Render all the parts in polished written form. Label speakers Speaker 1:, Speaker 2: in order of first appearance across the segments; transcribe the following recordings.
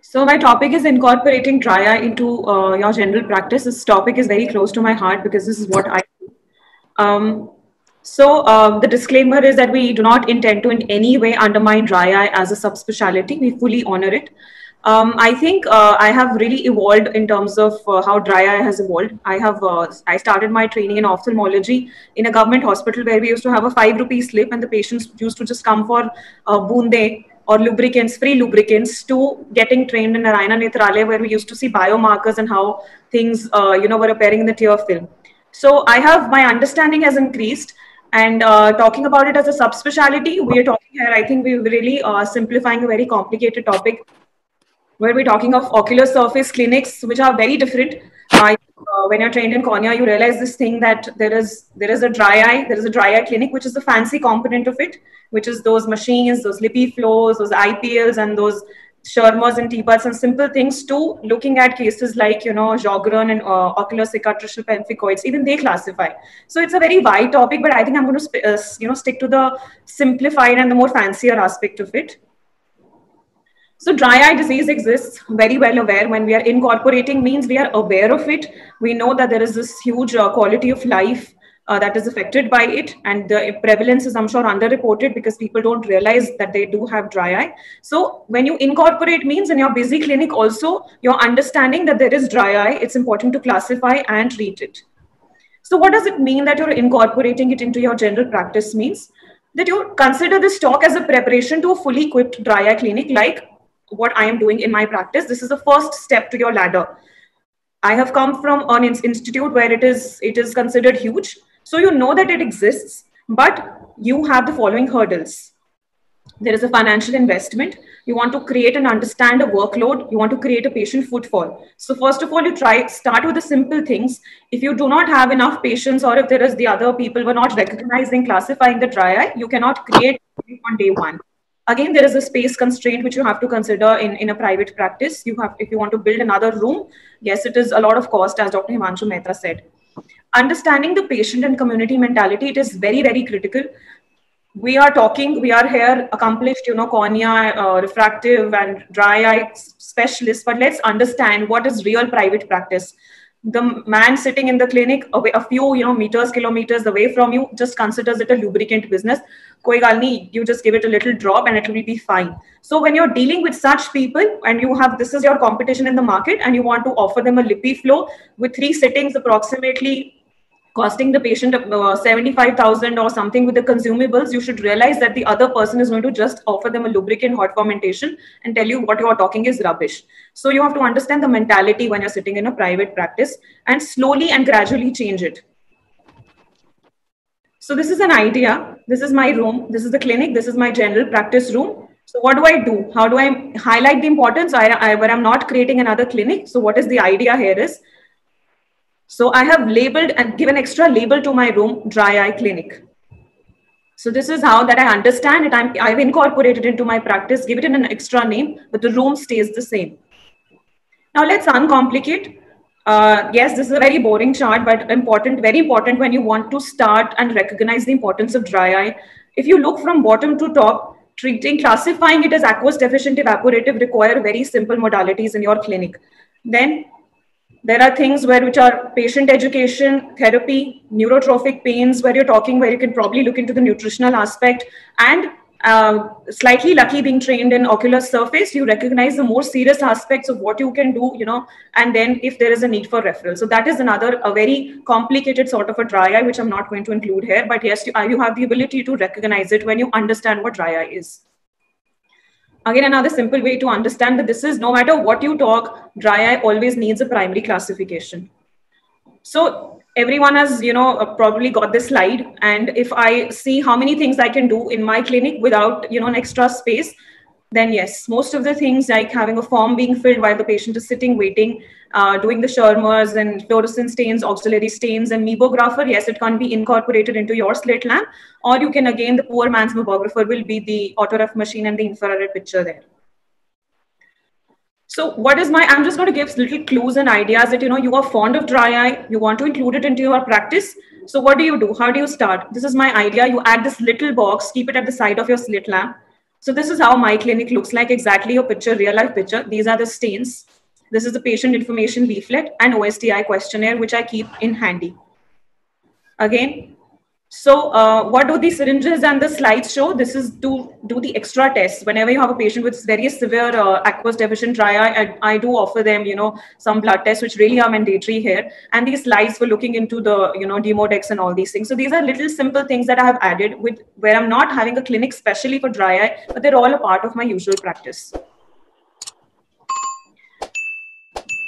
Speaker 1: So my topic is incorporating dry eye into your general practice. This topic is very close to my heart because this is what I do. The disclaimer is that we do not intend to in any way undermine dry eye as a subspecialty. We fully honor it. I think I have really evolved in terms of how dry eye has evolved. I started my training in ophthalmology in a government hospital where we used to have a 5 rupee slip, and the patients used to just come for boonde or lubricants, free lubricants, to getting trained in Narayana Netralaya, where we used to see biomarkers and how things were appearing in the tear film. So I have my understanding has increased, and talking about it as a subspecialty, we are talking here. I think we're really simplifying a very complicated topic, where we're talking of ocular surface clinics, which are very different. When you're trained in cornea, you realize this thing that there is a dry eye clinic, which is the fancy component of it, which is those machines, those lippy flows, those IPLs, and those Shermers and teapots and simple things, to looking at cases like Sjogren and ocular cicatricial pemphigoids. Even they classify. So it's a very wide topic, but I think I'm going to stick to the simplified and the more fancier aspect of it. So dry eye disease exists, very well aware. When we are incorporating, means we are aware of it. We know that there is this huge quality of life that is affected by it, and the prevalence is, I'm sure, underreported because people don't realize that they do have dry eye. So when you incorporate, means in your busy clinic also, you're understanding that there is dry eye. It's important to classify and treat it. So what does it mean that you're incorporating it into your general practice? Means that you consider this talk as a preparation to a fully equipped dry eye clinic, like what I am doing in my practice. This is the first step to your ladder. I have come from an institute where it is considered huge. So you know that it exists, but you have the following hurdles. There is a financial investment. You want to create and understand a workload. You want to create a patient footfall. So first of all, start with the simple things. If you do not have enough patients, or if there is the other people were not recognizing, classifying the dry eye, you cannot create on day one. Again, there is a space constraint which you have to consider in a private practice. If you want to build another room, yes, it is a lot of cost, as Dr. Himanshu Mehta said. Understanding the patient and community mentality, it is very, very critical. We are here accomplished, cornea, refractive and dry eye specialists, but let's understand what is real private practice. The man sitting in the clinic away, a few kilometers away from you, just considers it a lubricant business. Koi gal nahi, you just give it a little drop and it will be fine. So when you're dealing with such people, and this is your competition in the market, and you want to offer them a lippy flow with 3 sittings approximately costing the patient 75,000 or something with the consumables, you should realize that the other person is going to just offer them a lubricant hot fermentation and tell you what you are talking is rubbish. So you have to understand the mentality when you're sitting in a private practice, and slowly and gradually change it. So this is an idea. This is my room. This is the clinic. This is my general practice room. So what do I do? How do I highlight the importance where I'm not creating another clinic? So what is the idea here is, so I have labeled and given extra label to my room, dry eye clinic. So this is how that I understand it. I've incorporated into my practice, give it an extra name, but the room stays the same. Now let's uncomplicate. Yes, this is a very boring chart, but important, very important when you want to start and recognize the importance of dry eye. If you look from bottom to top, classifying it as aqueous deficient evaporative require very simple modalities in your clinic. Then there are things which are patient education, therapy, neurotrophic pains, where you can probably look into the nutritional aspect, and slightly lucky being trained in ocular surface, you recognize the more serious aspects of what you can do, and then if there is a need for referral. So that is a very complicated sort of a dry eye, which I'm not going to include here, but yes, you have the ability to recognize it when you understand what dry eye is. Again, another simple way to understand that this is, no matter what you talk, dry eye always needs a primary classification. So everyone has, probably got this slide. And if I see how many things I can do in my clinic without, an extra space, then yes, most of the things like having a form being filled while the patient is sitting, waiting, doing the Shermers and fluorescent stains, auxiliary stains, and Meibographer, yes, it can be incorporated into your slit lamp. Or you can, again, the poor man's Meibographer will be the autoref machine and the infrared picture there. So I'm just going to give little clues and ideas that, you are fond of dry eye, you want to include it into your practice. So what do you do? How do you start? This is my idea. You add this little box, keep it at the side of your slit lamp. So this is how my clinic looks like, exactly a picture, real life picture. These are the stains. This is the patient information leaflet and OSDI questionnaire, which I keep in handy. Again, so what do the syringes and the slides show? This is to do the extra tests. Whenever you have a patient with very severe aqueous deficient dry eye, I do offer them, some blood tests, which really are mandatory here. And these slides for looking into the, Demodex and all these things. So these are little simple things that I have added with where I'm not having a clinic specially for dry eye, but they're all a part of my usual practice.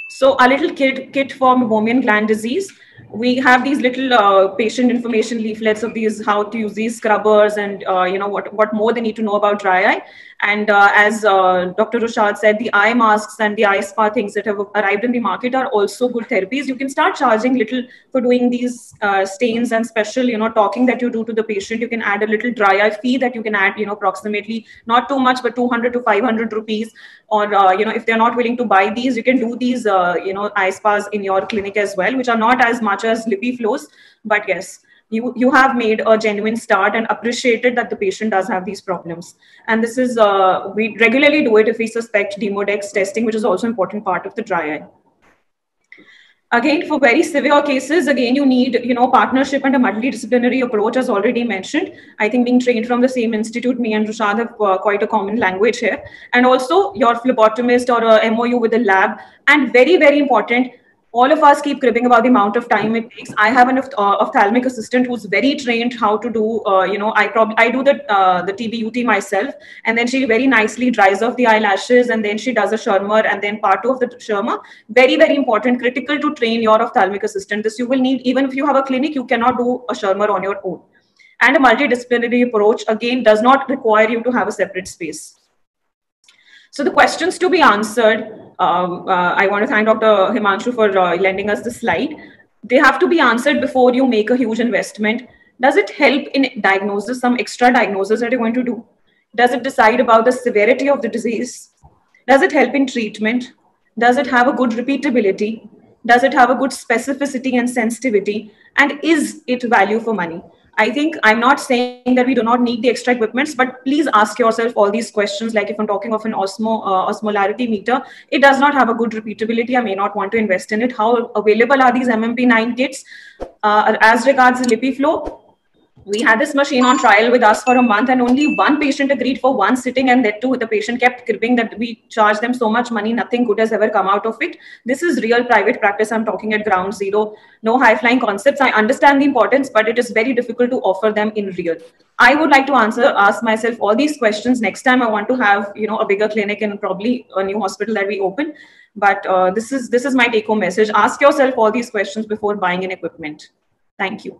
Speaker 1: So a little kit for Meibomian gland disease. We have these little patient information leaflets of these, how to use these scrubbers and what more they need to know about dry eye. And as Dr. Roshad said, the eye masks and the eye spa things that have arrived in the market are also good therapies. You can start charging little for doing these stains and special, talking that you do to the patient. You can add a little dry eye fee that you can add, approximately not too much, but 200 to 500 rupees. Or, if they're not willing to buy these, you can do these, eye spas in your clinic as well, which are not as much as lippy flows. But yes, you have made a genuine start and appreciated that the patient does have these problems. And this is, we regularly do it if we suspect Demodex testing, which is also an important part of the dry eye. Again, for very severe cases, again, you need, partnership and a multidisciplinary approach, as already mentioned. I think being trained from the same institute, me and Roshad have quite a common language here. And also your phlebotomist or a MOU with the lab. And very, very important, all of us keep cribbing about the amount of time it takes. I have an ophthalmic assistant who's very trained how to do, I do the TBUT myself, and then she very nicely dries off the eyelashes, and then she does a Shermer, and then part 2 of the Shermer. Very, very important, critical to train your ophthalmic assistant. This you will need, even if you have a clinic, you cannot do a Shermer on your own. And a multidisciplinary approach, again, does not require you to have a separate space. So the questions to be answered, I want to thank Dr. Himanshu for lending us the slide. They have to be answered before you make a huge investment. Does it help in diagnosis, some extra diagnosis that you're going to do? Does it decide about the severity of the disease? Does it help in treatment? Does it have a good repeatability? Does it have a good specificity and sensitivity? And is it value for money? I think I'm not saying that we do not need the extra equipments, but please ask yourself all these questions. Like if I'm talking of an osmolarity meter, it does not have a good repeatability. I may not want to invest in it. How available are these MMP9 kits? As regards the lippy flow, we had this machine on trial with us for a month, and only one patient agreed for one sitting, and that too, the patient kept cribbing that we charge them so much money, nothing good has ever come out of it. This is real private practice. I'm talking at ground zero, no high-flying concepts. I understand the importance, but it is very difficult to offer them in real. I would like to ask myself all these questions next time I want to have, a bigger clinic and probably a new hospital that we open. But this is my take-home message. Ask yourself all these questions before buying an equipment. Thank you.